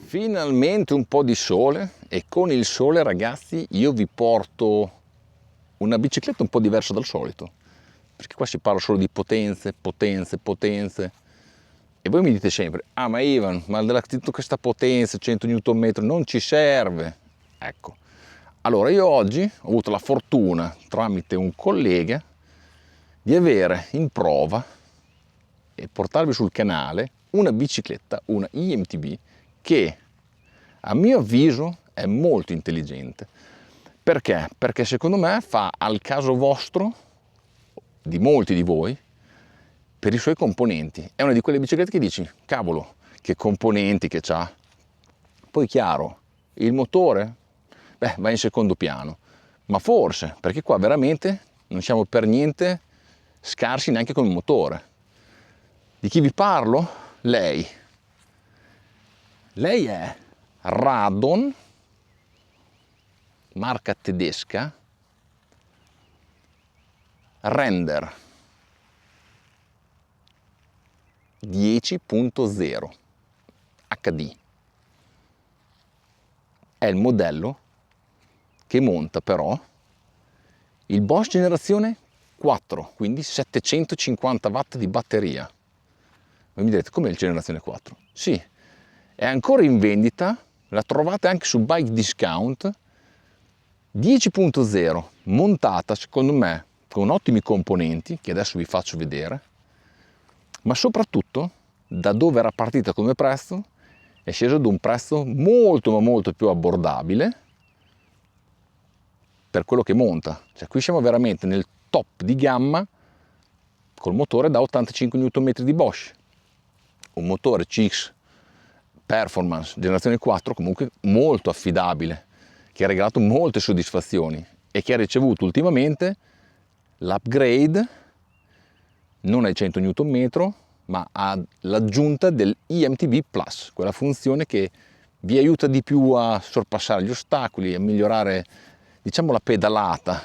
Finalmente un po' di sole, e con il sole, ragazzi, io vi porto una bicicletta un po' diversa dal solito, perché qua si parla solo di potenze, potenze, potenze, e voi mi dite sempre: ah, ma Ivan, ma tutta questa potenza, 100 Nm, non ci serve. Ecco, allora io oggi ho avuto la fortuna, tramite un collega, di avere in prova e portarvi sul canale una bicicletta, una IMTB, che a mio avviso è molto intelligente. Perché? Perché secondo me fa al caso vostro, di molti di voi, per i suoi componenti. È una di quelle biciclette che dici: cavolo, che componenti che c'ha. Poi chiaro, il motore, beh, va in secondo piano, ma forse, perché qua veramente non siamo per niente scarsi neanche con il motore. Di chi vi parlo? Lei è Radon, marca tedesca, Render 10.0 HD. È il modello che monta però il Bosch generazione 4, quindi 750 watt di batteria. Voi mi direte: com'è il generazione 4? Sì, è ancora in vendita, la trovate anche su Bike Discount, 10.0, montata secondo me con ottimi componenti, che adesso vi faccio vedere, ma soprattutto da dove era partita come prezzo è sceso ad un prezzo molto ma molto più abbordabile per quello che monta. Cioè, qui siamo veramente nel top di gamma col motore da 85 Nm di Bosch, un motore CX Performance generazione 4 comunque molto affidabile, che ha regalato molte soddisfazioni e che ha ricevuto ultimamente l'upgrade non ai 100 Nm, ma all'aggiunta del IMTB Plus, quella funzione che vi aiuta di più a sorpassare gli ostacoli, a migliorare, diciamo, la pedalata.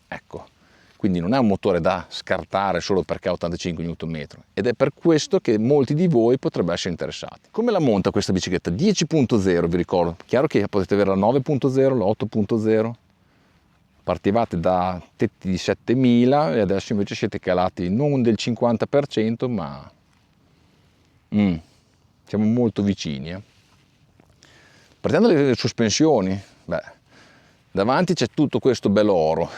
Ecco, quindi non è un motore da scartare solo perché ha 85 Nm, ed è per questo che molti di voi potrebbero essere interessati. Come la monta questa bicicletta? 10.0, vi ricordo. Chiaro che potete avere la 9.0, la 8.0. Partivate da tetti di 7000 e adesso invece siete calati non del 50%, ma siamo molto vicini. Partiamo dalle sospensioni, beh, davanti c'è tutto questo bello oro.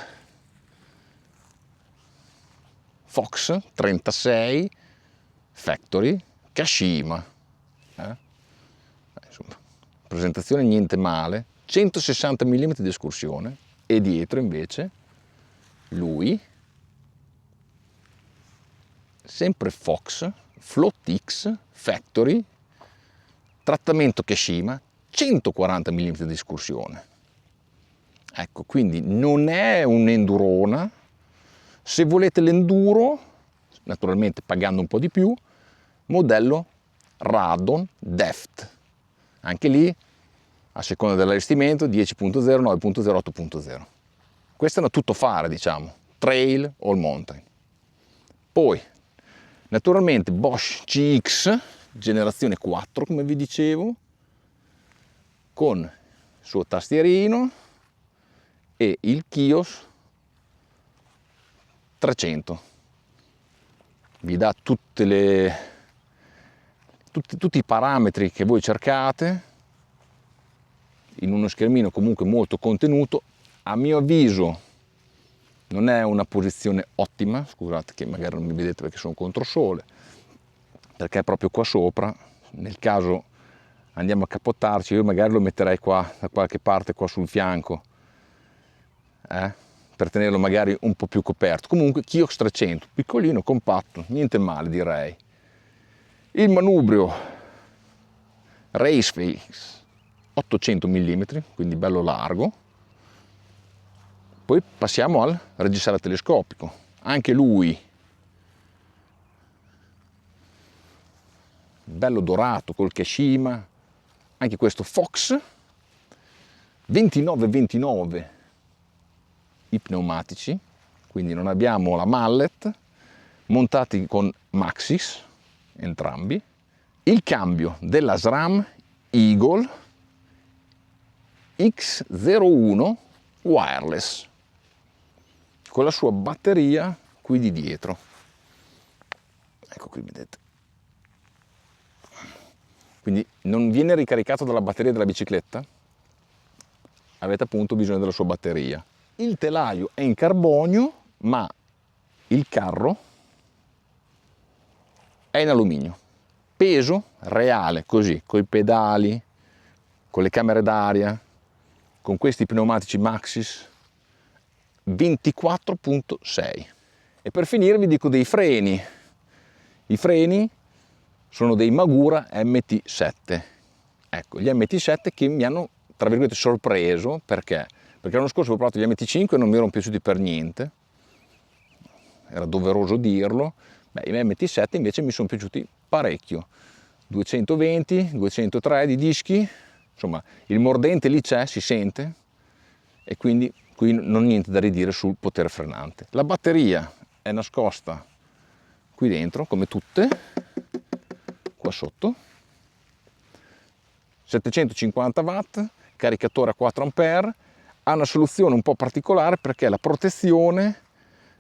Fox 36 Factory Kashima. Insomma, presentazione niente male, 160 mm di escursione, e dietro invece lui, sempre Fox Float X Factory, trattamento Kashima, 140 mm di escursione. Ecco, quindi non è un'endurona. Se volete l'enduro, naturalmente pagando un po' di più, modello Radon Deft. Anche lì, a seconda dell'allestimento, 10.0, 9.0, 8.0. Questo è una tuttofare, diciamo, trail all mountain. Poi, naturalmente, Bosch CX, generazione 4, come vi dicevo, con il suo tastierino e il Kios 300. Vi dà tutti i parametri che voi cercate, in uno schermino comunque molto contenuto. A mio avviso non è una posizione ottima, scusate che magari non mi vedete perché sono contro sole, perché è proprio qua sopra. Nel caso andiamo a capottarci, io magari lo metterei qua da qualche parte qua sul fianco, per tenerlo magari un po' più coperto. Comunque Kiox 300, piccolino, compatto, niente male direi. Il manubrio Raceface 800 mm, quindi bello largo. Poi passiamo al reggiseno telescopico, anche lui bello dorato col Kashima, anche questo Fox 29-29 i pneumatici, quindi non abbiamo la mallet, montati con Maxxis entrambi, il cambio della SRAM Eagle X01 wireless con la sua batteria qui di dietro, ecco qui vedete, quindi non viene ricaricato dalla batteria della bicicletta, avete appunto bisogno della sua batteria. Il telaio è in carbonio, ma il carro è in alluminio. Peso reale, così, con i pedali, con le camere d'aria, con questi pneumatici Maxxis, 24,6. E per finire vi dico dei freni. I freni sono dei Magura MT7. Ecco, gli MT7 che mi hanno, tra virgolette, sorpreso, perché l'anno scorso ho provato gli MT5 e non mi erano piaciuti per niente, era doveroso dirlo. Beh, i MT7 invece mi sono piaciuti parecchio, 220, 203 di dischi, insomma il mordente lì c'è, si sente, e quindi qui non niente da ridire sul potere frenante. La batteria è nascosta qui dentro, come tutte, qua sotto, 750 watt, caricatore a 4 ampere, ha una soluzione un po' particolare perché la protezione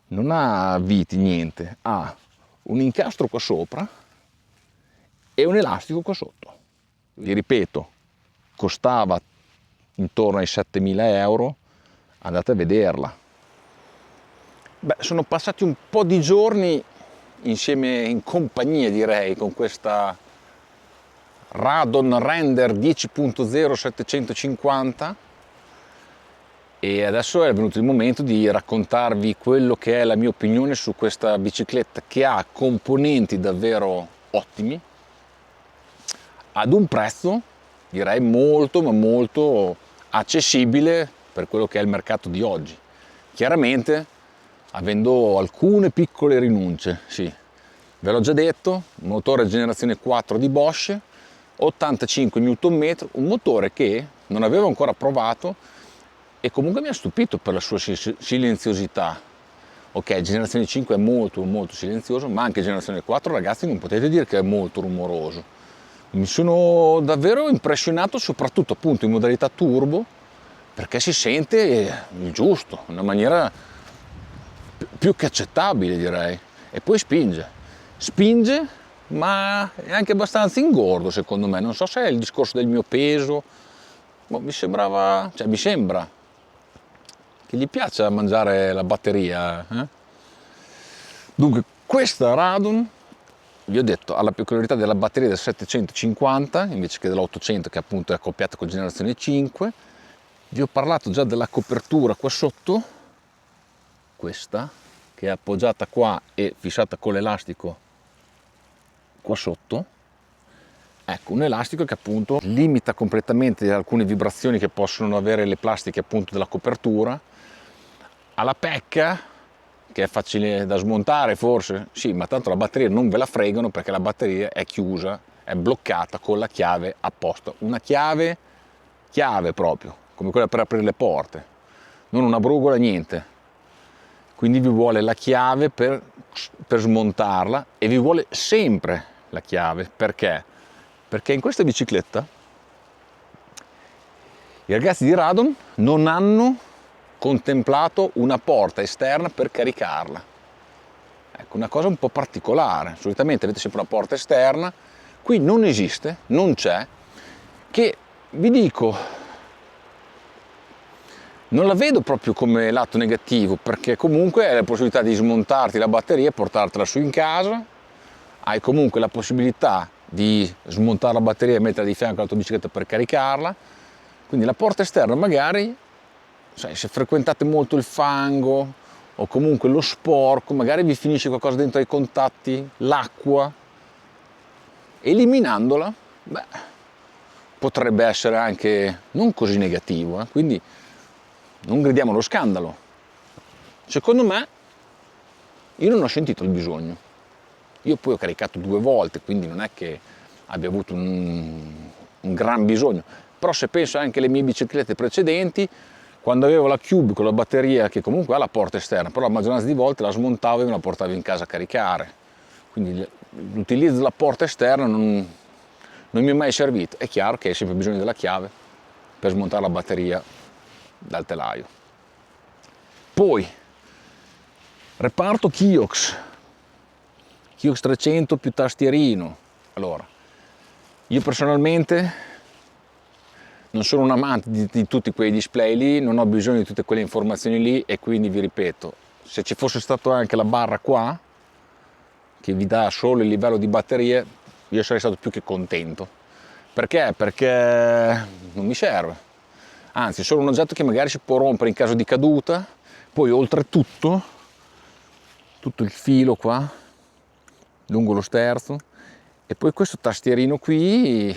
non ha viti, niente, ha un incastro qua sopra e un elastico qua sotto. Vi ripeto, costava intorno ai 7.000 euro, andate a vederla. Beh, sono passati un po' di giorni insieme, in compagnia direi, con questa Radon Render 10.0 750, e adesso è venuto il momento di raccontarvi quello che è la mia opinione su questa bicicletta, che ha componenti davvero ottimi ad un prezzo direi molto ma molto accessibile per quello che è il mercato di oggi, chiaramente avendo alcune piccole rinunce. Sì, ve l'ho già detto, motore generazione 4 di Bosch, 85 Nm, un motore che non avevo ancora provato e comunque mi ha stupito per la sua silenziosità. Ok, generazione 5 è molto molto silenzioso, ma anche generazione 4, ragazzi, non potete dire che è molto rumoroso. Mi sono davvero impressionato, soprattutto appunto in modalità turbo, perché si sente il giusto, in una maniera più che accettabile direi. E poi spinge, ma è anche abbastanza ingordo secondo me. Non so se è il discorso del mio peso, ma mi sembra che gli piaccia mangiare la batteria. Dunque, questa Radon, vi ho detto, ha la peculiarità della batteria del 750 invece che dell'800, che appunto è accoppiata con generazione 5. Vi ho parlato già della copertura qua sotto, questa, che è appoggiata qua e fissata con l'elastico qua sotto. Ecco, un elastico che appunto limita completamente alcune vibrazioni che possono avere le plastiche appunto della copertura. Ha la pecca, che è facile da smontare forse, sì, ma tanto la batteria non ve la fregano perché la batteria è chiusa, è bloccata con la chiave apposta, una chiave proprio, come quella per aprire le porte, non una brugola, niente. Quindi vi vuole la chiave per smontarla e vi vuole sempre la chiave. Perché? Perché in questa bicicletta i ragazzi di Radon non hanno contemplato una porta esterna per caricarla. Ecco, una cosa un po' particolare. Solitamente avete sempre una porta esterna, qui non esiste, non c'è, che vi dico, non la vedo proprio come lato negativo, perché comunque hai la possibilità di smontarti la batteria e portartela su in casa, hai comunque la possibilità di smontare la batteria e metterla di fianco alla tua bicicletta per caricarla, quindi la porta esterna magari, sai, se frequentate molto il fango o comunque lo sporco, magari vi finisce qualcosa dentro ai contatti, l'acqua, eliminandola, beh, potrebbe essere anche non così negativo, quindi non gridiamo allo scandalo. Secondo me, io non ho sentito il bisogno. Io poi ho caricato 2 volte, quindi non è che abbia avuto un gran bisogno. Però se penso anche alle mie biciclette precedenti, quando avevo la Cube con la batteria che comunque ha la porta esterna, però la maggioranza di volte la smontavo e me la portavo in casa a caricare. Quindi l'utilizzo della porta esterna non mi è mai servito. È chiaro che hai sempre bisogno della chiave per smontare la batteria dal telaio. Poi reparto Kiox 300 più tastierino. Allora, io personalmente non sono un amante di tutti quei display lì, non ho bisogno di tutte quelle informazioni lì, e quindi vi ripeto, se ci fosse stato anche la barra qua che vi dà solo il livello di batterie, io sarei stato più che contento. Perché? Perché non mi serve. Anzi, è solo un oggetto che magari si può rompere in caso di caduta. Poi oltretutto tutto il filo qua lungo lo sterzo, e poi questo tastierino qui,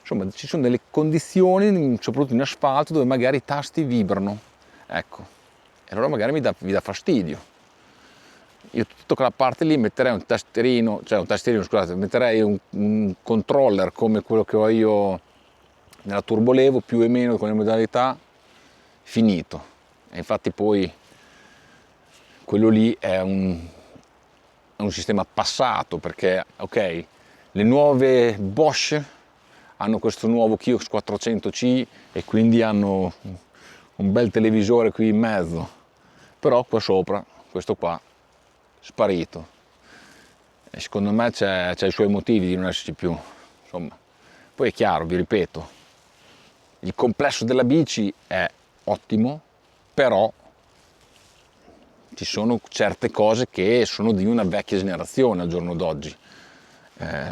insomma ci sono delle condizioni, soprattutto in asfalto, dove magari i tasti vibrano, ecco, e allora magari mi dà fastidio. Io tutta quella parte lì metterei un tastierino, scusate, metterei un controller come quello che ho io nella Turbolevo, più o meno con le modalità, finito. E infatti poi quello lì è un sistema passato, perché ok, le nuove Bosch hanno questo nuovo Kiox 400C e quindi hanno un bel televisore qui in mezzo, però qua sopra, questo qua, sparito, e secondo me c'è i suoi motivi di non esserci più, insomma. Poi è chiaro, vi ripeto, il complesso della bici è ottimo, però ci sono certe cose che sono di una vecchia generazione al giorno d'oggi.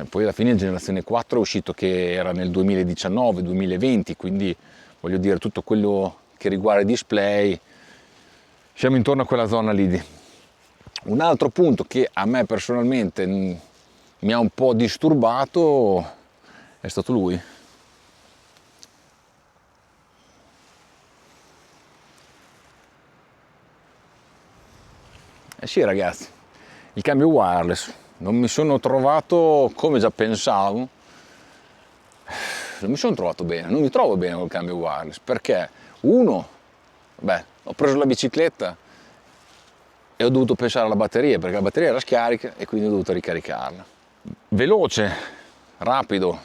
Poi alla fine la generazione 4 è uscito che era nel 2019-2020, quindi voglio dire, tutto quello che riguarda i display, siamo intorno a quella zona lì. Un altro punto che a me personalmente mi ha un po' disturbato è stato lui. Eh sì ragazzi, il cambio wireless, non mi sono trovato come già pensavo, non mi sono trovato bene, non mi trovo bene col cambio wireless, perché ho preso la bicicletta e ho dovuto pensare alla batteria, perché la batteria era scarica e quindi ho dovuto ricaricarla. Veloce, rapido,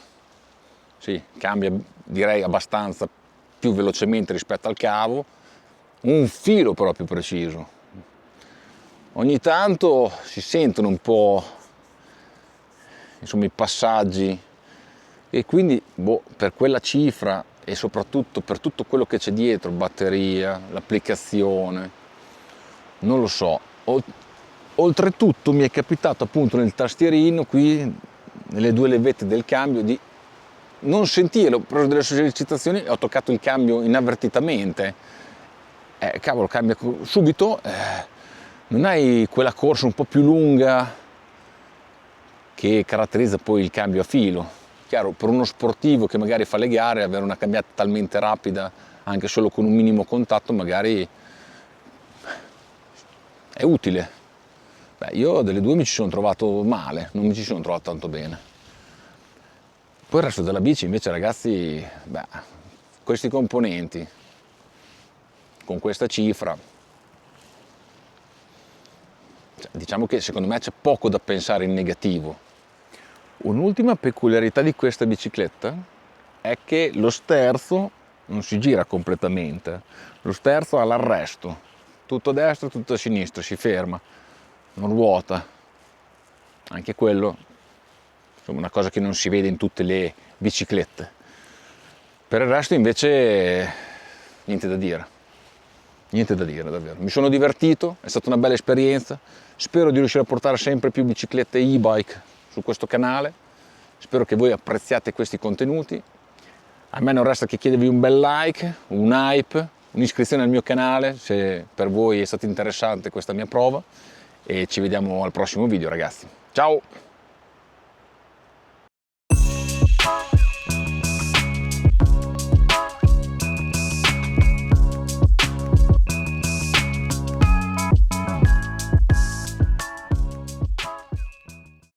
sì, cambia direi abbastanza più velocemente rispetto al cavo, un filo però più preciso. Ogni tanto si sentono un po', insomma, i passaggi, e quindi per quella cifra e soprattutto per tutto quello che c'è dietro, batteria, l'applicazione, non lo so. Oltretutto mi è capitato appunto nel tastierino qui, nelle 2 levette del cambio, di non sentire, ho preso delle sollecitazioni e ho toccato il cambio inavvertitamente. Cavolo, cambia subito. Non hai quella corsa un po' più lunga che caratterizza poi il cambio a filo. Chiaro, per uno sportivo che magari fa le gare, avere una cambiata talmente rapida, anche solo con un minimo contatto, magari è utile. Io delle 2 mi ci sono trovato male, non mi ci sono trovato tanto bene. Poi il resto della bici invece ragazzi, questi componenti, con questa cifra, diciamo che secondo me c'è poco da pensare in negativo. Un'ultima peculiarità di questa bicicletta è che lo sterzo non si gira completamente, lo sterzo ha l'arresto, tutto a destra, tutto a sinistra, si ferma, non ruota. Anche quello, insomma, una cosa che non si vede in tutte le biciclette. Per il resto invece niente da dire. Niente da dire, davvero. Mi sono divertito, è stata una bella esperienza. Spero di riuscire a portare sempre più biciclette e-bike su questo canale. Spero che voi apprezziate questi contenuti. A me non resta che chiedervi un bel like, un hype, un'iscrizione al mio canale se per voi è stata interessante questa mia prova, e ci vediamo al prossimo video, ragazzi. Ciao!